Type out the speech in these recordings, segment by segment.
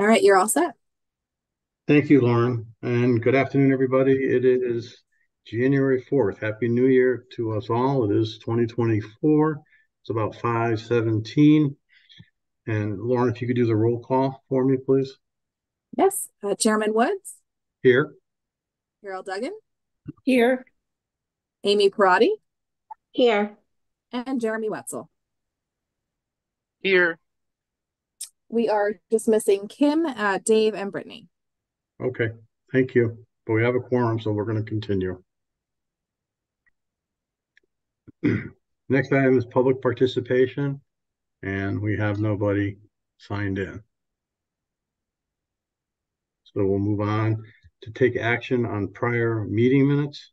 All right, you're all set. Thank you, Lauren, and good afternoon, everybody. It is January 4th. Happy New Year to us all. It is 2024. It's about 5:17. And Lauren, if you could do the roll call for me, please. Yes. Chairman Woods, Here. Carol Duggan, Here. Amy Parati, Here. and Jeremy Wetzel. Here. We are dismissing Kim, Dave, and Brittany. Okay, thank you. But we have a quorum, so we're going to continue. Next item is public participation, and we have nobody signed in. So we'll move on to take action on prior meeting minutes.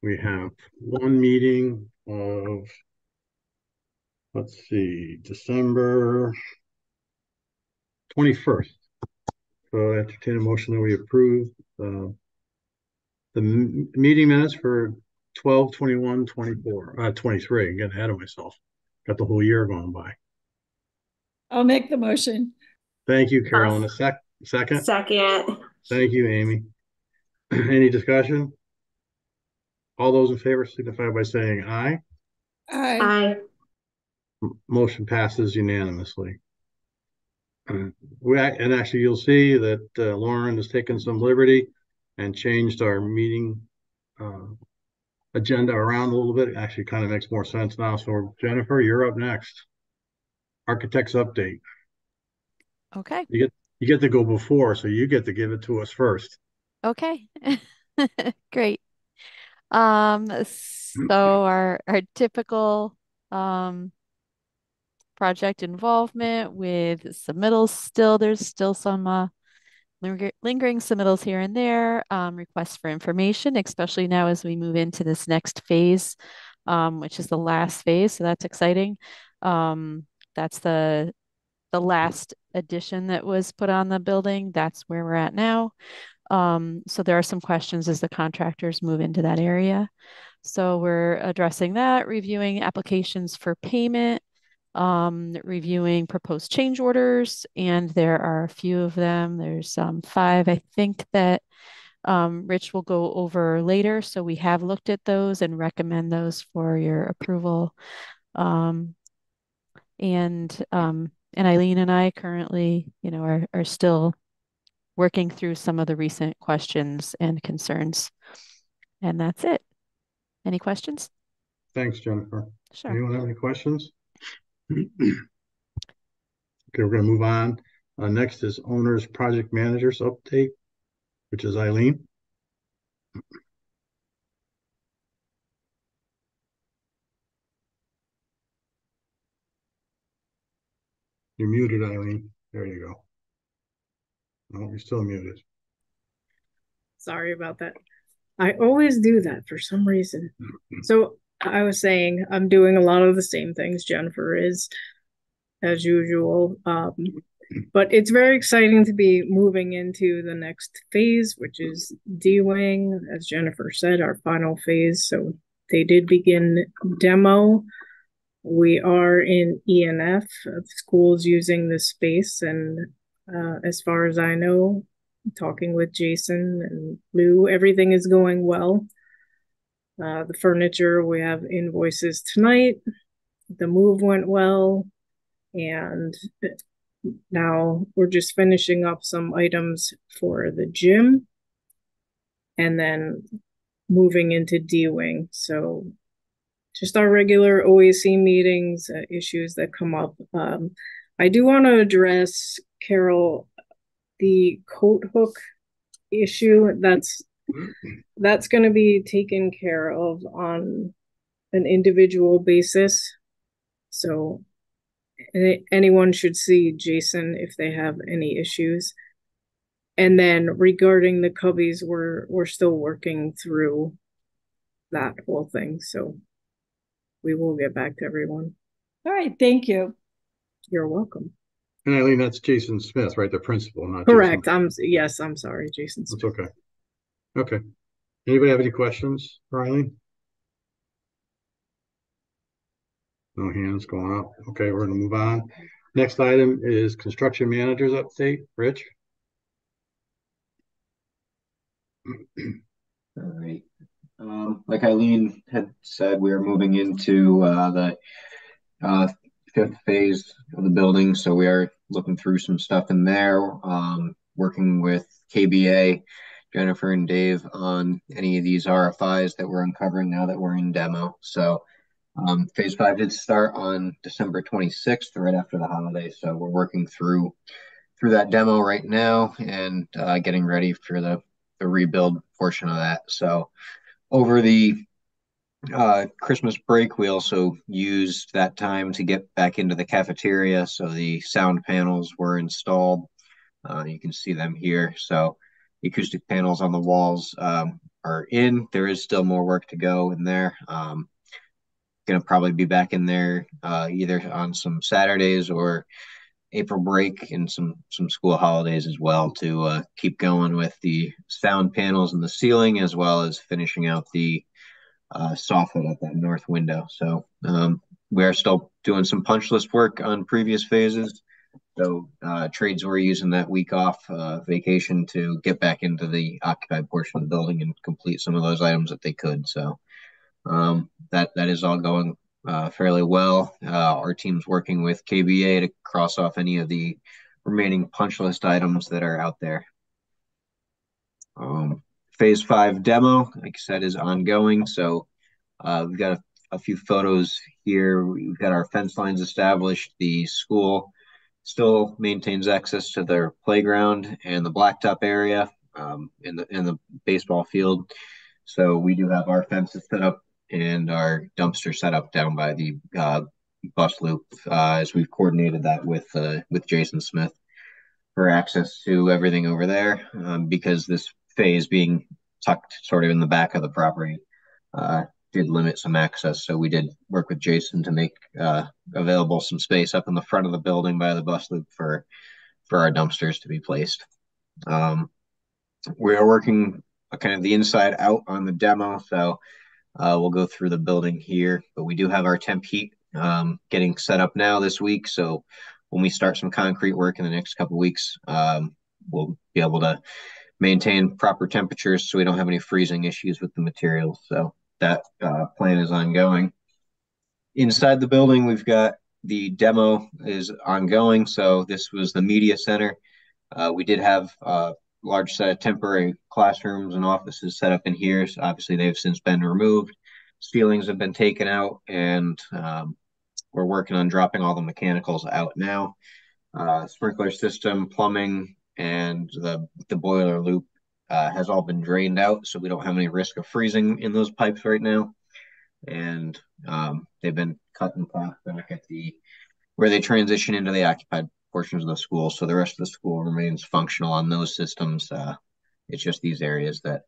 We have one meeting of, let's see, December 21st. So I entertain a motion that we approve the meeting minutes for 12/21/24, 23. I'm getting ahead of myself. Got the whole year going by. I'll make the motion. Thank you, Carolyn. Second? Second. Thank you, Amy. Any discussion? All those in favor signify by saying aye. Aye. Motion passes unanimously. And actually, you'll see that Lauren has taken some liberty and changed our meeting agenda around a little bit. It actually kind of makes more sense now. So, Jennifer, you're up next. Architect's update. Okay. You get to go before, so you get to give it to us first. Okay. Great. So our typical project involvement with submittals still, there's still some lingering submittals here and there, requests for information, especially now as we move into this next phase, which is the last phase. So that's exciting. That's the last addition that was put on the building. That's where we're at now. So there are some questions as the contractors move into that area. So we're addressing that, reviewing applications for payment, reviewing proposed change orders, and there are a few of them. There's 5, I think, that Rich will go over later. So we have looked at those and recommend those for your approval. And Eileen and I currently, are still working through some of the recent questions and concerns. And that's it. Any questions? Thanks, Jennifer. Sure. Anyone have any questions? Okay, we're going to move on. Next is owner's project managers update, which is Eileen. You're muted, Eileen. There you go. No, you're still muted. Sorry about that. I always do that for some reason. So I was saying I'm doing a lot of the same things Jennifer is, as usual. But it's very exciting to be moving into the next phase, which is D-Wing, as Jennifer said, our final phase. So they did begin demo. We are in E&F. The school's using this space, and as far as I know, talking with Jason and Lou, everything is going well. The furniture, we have invoices tonight. The move went well, and now we're just finishing up some items for the gym and then moving into D-Wing. So just our regular OAC meetings, issues that come up. I do want to address, Carol, the coat hook issue. That's going to be taken care of on an individual basis. So anyone should see Jason if they have any issues. And then regarding the cubbies, we're still working through that whole thing. So we will get back to everyone. All right. Thank you. You're welcome. And Eileen, that's Jason Smith, right? The principal, not Correct. Jason. I'm sorry, Jason Smith. That's okay. Okay. Anybody have any questions for Eileen? No hands going up. Okay, we're gonna move on. Next item is construction managers update. Rich? All right. Like Eileen had said, we are moving into the uh, fifth phase of the building. So we are looking through some stuff in there, working with KBA, Jennifer and Dave on any of these RFIs that we're uncovering now that we're in demo. So phase 5 did start on December 26th, right after the holiday. So we're working through that demo right now and getting ready for the rebuild portion of that. So over the Christmas break, we also used that time to get back into the cafeteria. So the sound panels were installed. You can see them here. So the acoustic panels on the walls are in. There is still more work to go in there. Going to probably be back in there either on some Saturdays or April break and some school holidays as well to keep going with the sound panels in the ceiling, as well as finishing out the soffit at that north window. So we are still doing some punch list work on previous phases. So trades were using that week off vacation to get back into the occupied portion of the building and complete some of those items that they could. So that is all going fairly well. Our team's working with KBA to cross off any of the remaining punch list items that are out there. Phase 5 demo, like I said, is ongoing. So we've got a few photos here. We've got our fence lines established. The school still maintains access to their playground and the blacktop area in the baseball field. So we do have our fences set up and our dumpster set up down by the bus loop as we've coordinated that with Jason Smith for access to everything over there because this phase being tucked sort of in the back of the property did limit some access. So we did work with Jason to make available some space up in the front of the building by the bus loop for our dumpsters to be placed. We are working kind of the inside out on the demo. So we'll go through the building here, but we do have our temp heat getting set up now this week. So when we start some concrete work in the next couple of weeks, we'll be able to maintain proper temperatures so we don't have any freezing issues with the materials. So that plan is ongoing. Inside the building, we've got the demo is ongoing. So this was the media center. We did have a large set of temporary classrooms and offices set up in here. So obviously, they've since been removed. Ceilings have been taken out, and we're working on dropping all the mechanicals out now. Sprinkler system, plumbing, and the boiler loop has all been drained out, so we don't have any risk of freezing in those pipes right now. And they've been cut and packed back at where they transition into the occupied portions of the school. So the rest of the school remains functional on those systems. It's just these areas that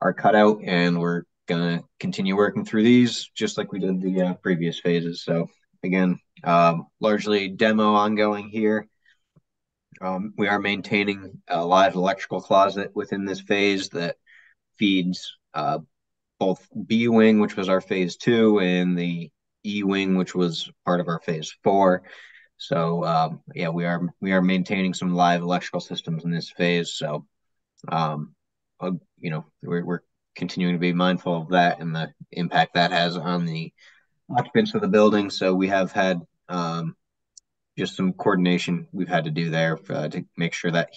are cut out, and we're going to continue working through these just like we did the previous phases. So again, largely demo ongoing here. We are maintaining a live electrical closet within this phase that feeds both B wing, which was our phase 2, and the E wing, which was part of our phase 4. So yeah, we are maintaining some live electrical systems in this phase. So we're continuing to be mindful of that and the impact that has on the occupants of the building. So we have had just some coordination we've had to do there to make sure that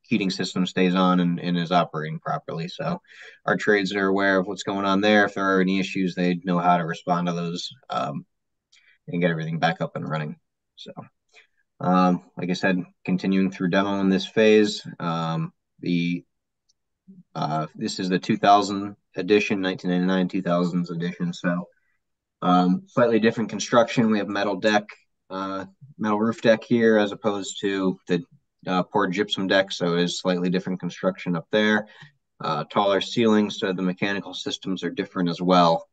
heating system stays on and is operating properly. So our trades are aware of what's going on there. If there are any issues, they know how to respond to those and get everything back up and running. So like I said, continuing through demo in this phase. This is the 2000 edition, 1999 2000s edition. So slightly different construction. We have metal roof deck here as opposed to the poured gypsum deck. So it is slightly different construction up there. Taller ceilings, so the mechanical systems are different as well.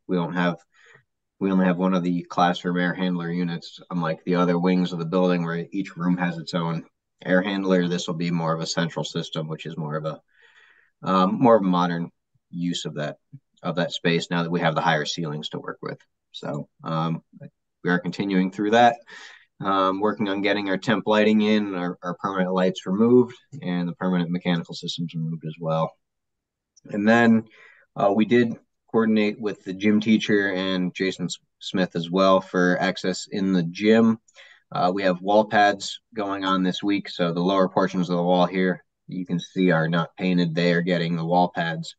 We only have one of the classroom air handler units, unlike the other wings of the building where each room has its own air handler. This will be more of a central system, which is more of a modern use of that space now that we have the higher ceilings to work with. So we are continuing through that. Working on getting our temp lighting in, our permanent lights removed, and the permanent mechanical systems removed as well. And then we did coordinate with the gym teacher and Jason Smith as well for access in the gym. We have wall pads going on this week, so the lower portions of the wall here you can see are not painted. They are getting the wall pads.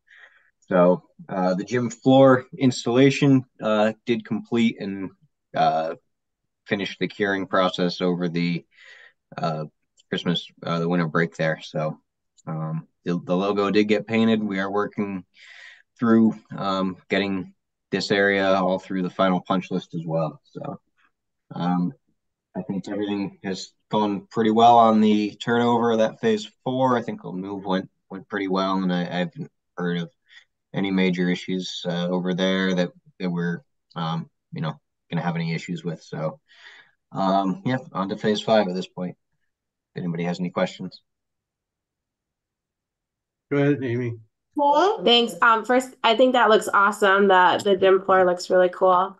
So the gym floor installation did complete and finish the curing process over the Christmas, the winter break there. So the logo did get painted. We are working through getting this area all through the final punch list as well. So I think everything has gone pretty well on the turnover of that phase 4. I think the move went pretty well, and I haven't heard of any major issues over there that we're going to have any issues with. So yeah, on to phase 5 at this point. If anybody has any questions. Go ahead, Amy. Thanks. First, I think that looks awesome. The gym floor looks really cool.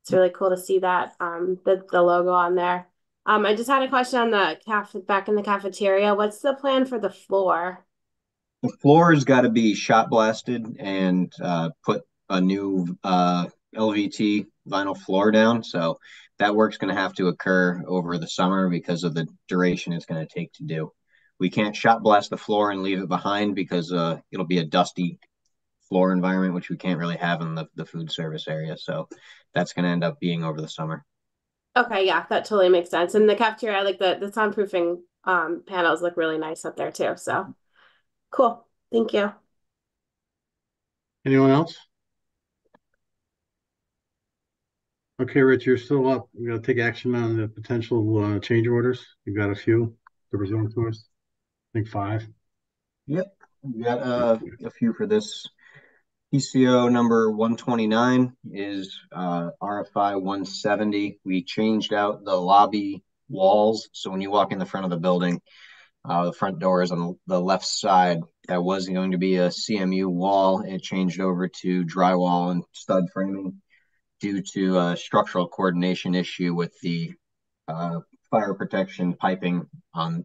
It's really cool to see that the logo on there. I just had a question on the back in the cafeteria. What's the plan for the floor? The floor has got to be shot blasted and put a new LVT vinyl floor down. So that work's going to have to occur over the summer because of the duration it's going to take to do. We can't shot blast the floor and leave it behind because it'll be a dusty floor environment, which we can't really have in the food service area. So that's going to end up being over the summer. Okay, yeah, that totally makes sense. And the cafeteria, I like the soundproofing panels look really nice up there too. So cool. Thank you. Anyone else? Okay, Rich, you're still up. We got to take action on the potential change orders. You got a few to present to us. I think 5. Yep, we got a few for this. PCO number 129 is RFI 170. We changed out the lobby walls. So when you walk in the front of the building, the front door is on the left side. That was going to be a CMU wall. It changed over to drywall and stud framing due to a structural coordination issue with the fire protection piping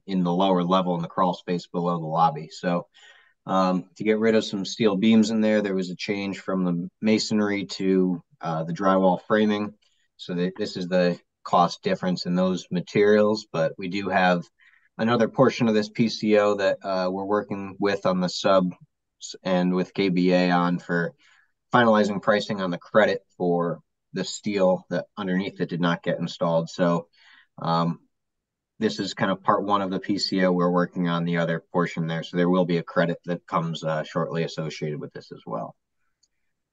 in the lower level in the crawl space below the lobby. So to get rid of some steel beams in there was a change from the masonry to the drywall framing. So this is the cost difference in those materials, but we do have another portion of this PCO that we're working with on the sub and with KBA on for finalizing pricing on the credit for the steel that underneath it did not get installed. So this is kind of part 1 of the PCO. We're working on the other portion there. So there will be a credit that comes shortly associated with this as well.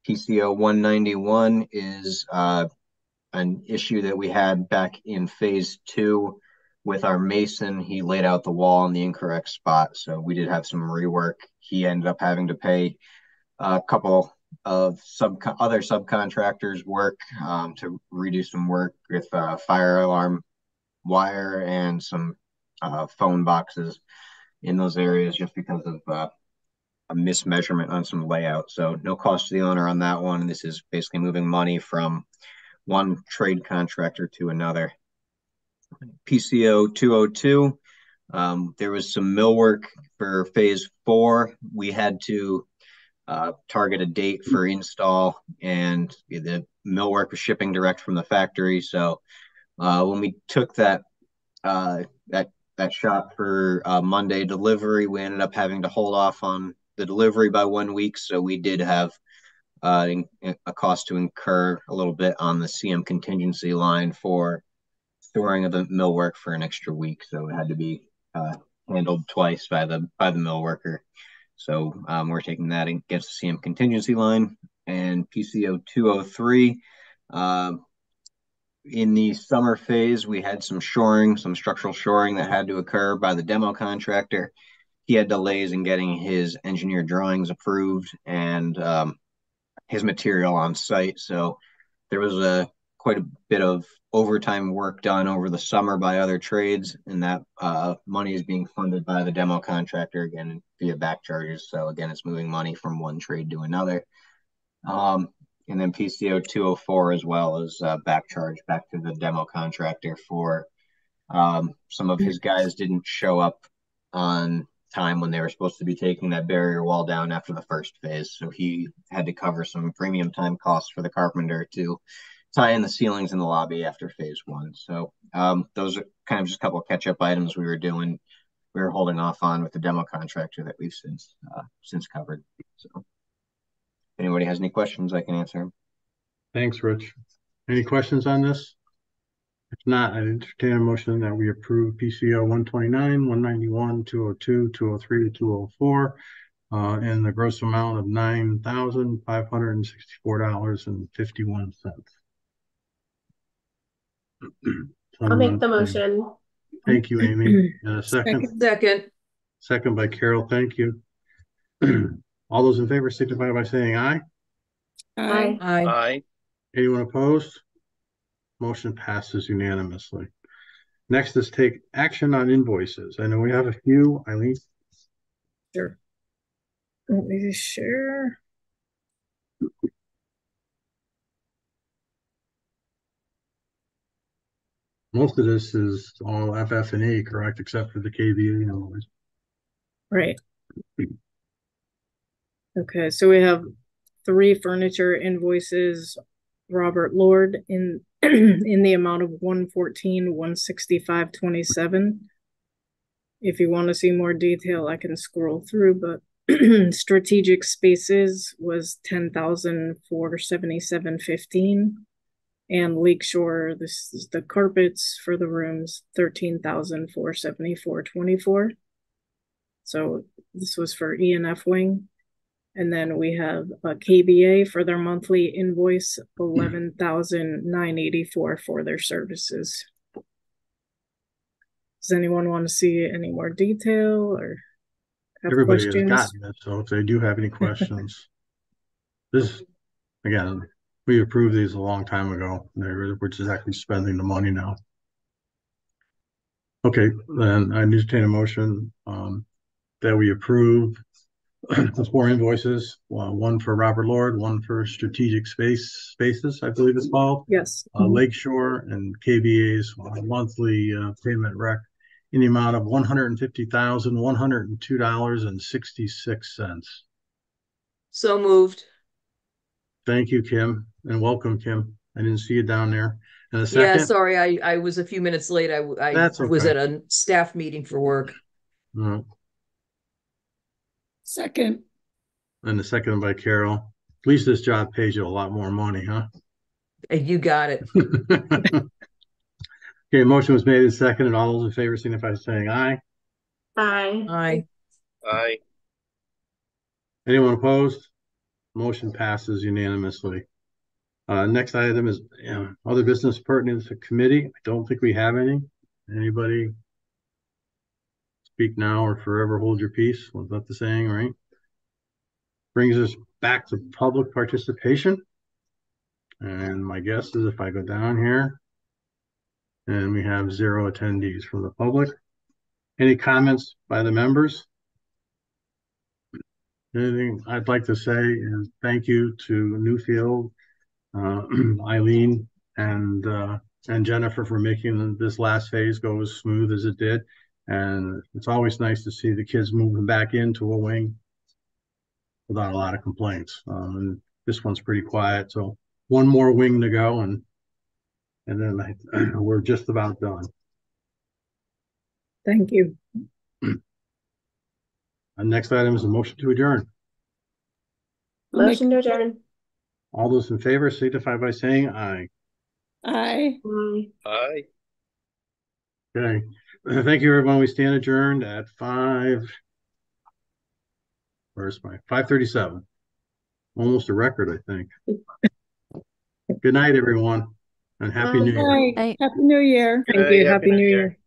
PCO 191 is an issue that we had back in phase 2 with our mason. He laid out the wall in the incorrect spot. So we did have some rework. He ended up having to pay a couple of other subcontractors work to redo some work with fire alarm wire and some phone boxes in those areas just because of a mismeasurement on some layout. So no cost to the owner on that one. This is basically moving money from one trade contractor to another. PCO 202, there was some millwork for phase 4. We had to target a date for install, and the millwork was shipping direct from the factory. So when we took that shot for Monday delivery, we ended up having to hold off on the delivery by 1 week. So we did have a cost to incur a little bit on the CM contingency line for storing of the millwork for an extra week. So it had to be handled twice by the mill worker. So we're taking that against the CM contingency line. And PCO 203, in the summer phase, we had some structural shoring that had to occur by the demo contractor. He had delays in getting his engineer drawings approved and his material on site. So there was quite a bit of overtime work done over the summer by other trades, and that money is being funded by the demo contractor again via back charges. So again, it's moving money from one trade to another. And then PCO 204 as well as back charge back to the demo contractor for some of his guys didn't show up on time when they were supposed to be taking that barrier wall down after the first phase. So he had to cover some premium time costs for the carpenter to tie in the ceilings in the lobby after phase one. So those are kind of just a couple of catch-up items we were doing. We were holding off on with the demo contractor that we've since covered. So if anybody has any questions, I can answer them. Thanks, Rich. Any questions on this? If not, I entertain a motion that we approve PCO 129, 191, 202, 203, 204, in the gross amount of $9,564.51. I'll make the motion. Thank you, Amy. And a second? Second by Carol. Thank you. All those in favor signify by saying aye. Aye. Aye. Anyone opposed? Motion passes unanimously. Next is take action on invoices. I know we have a few. Eileen? Sure. Let me just share. Most of this is all FF&E, correct, except for the KVA invoice. Right. Okay, so we have 3 furniture invoices. Robert Lord in in the amount of $114,165.27. If you want to see more detail, I can scroll through, but Strategic Spaces was $10,477.15. And Lakeshore, this is the carpets for the rooms, $13,474.24. So this was for E&F Wing. And then we have a KBA for their monthly invoice, $11,984 for their services. Does anyone want to see any more detail or have Everybody questions? has gotten it, so if they do have any questions, this, again, we approved these a long time ago. We're just actually spending the money now. Okay, then I entertain a motion that we approve the 4 invoices, one for Robert Lord, one for Strategic Spaces, I believe it's called. Yes. Lakeshore and KBA's monthly payment rec in the amount of $150,102.66. So moved. Thank you, Kim, and welcome, Kim. I didn't see you down there. And a second? Yeah, sorry, I was a few minutes late. I That's okay. was at a staff meeting for work. Second. And the second by Carol. At least this job pays you a lot more money, huh? You got it. Okay, motion was made and seconded. All those in favor signify by saying aye. Aye. Aye. Aye. Anyone opposed? Motion passes unanimously. Next item is other business pertinent to committee. I don't think we have any. Anybody speak now or forever hold your peace? Was that the saying, right? Brings us back to public participation. And my guess is if I go down here, and we have 0 attendees from the public. Any comments by the members? Anything I'd like to say is thank you to Newfield, Eileen, and Jennifer for making this last phase go as smooth as it did. And it's always nice to see the kids moving back into a wing without a lot of complaints. And this one's pretty quiet, so one more wing to go, and then we're just about done. Thank you. And next item is a motion to adjourn. Motion to adjourn. All those in favor signify by saying aye. Aye. Aye. Aye. Okay. Thank you, everyone. We stand adjourned at 5:37. Almost a record, I think. Good night, everyone, and Happy New Year. Aye. Happy New Year. Thank you. Happy New Year.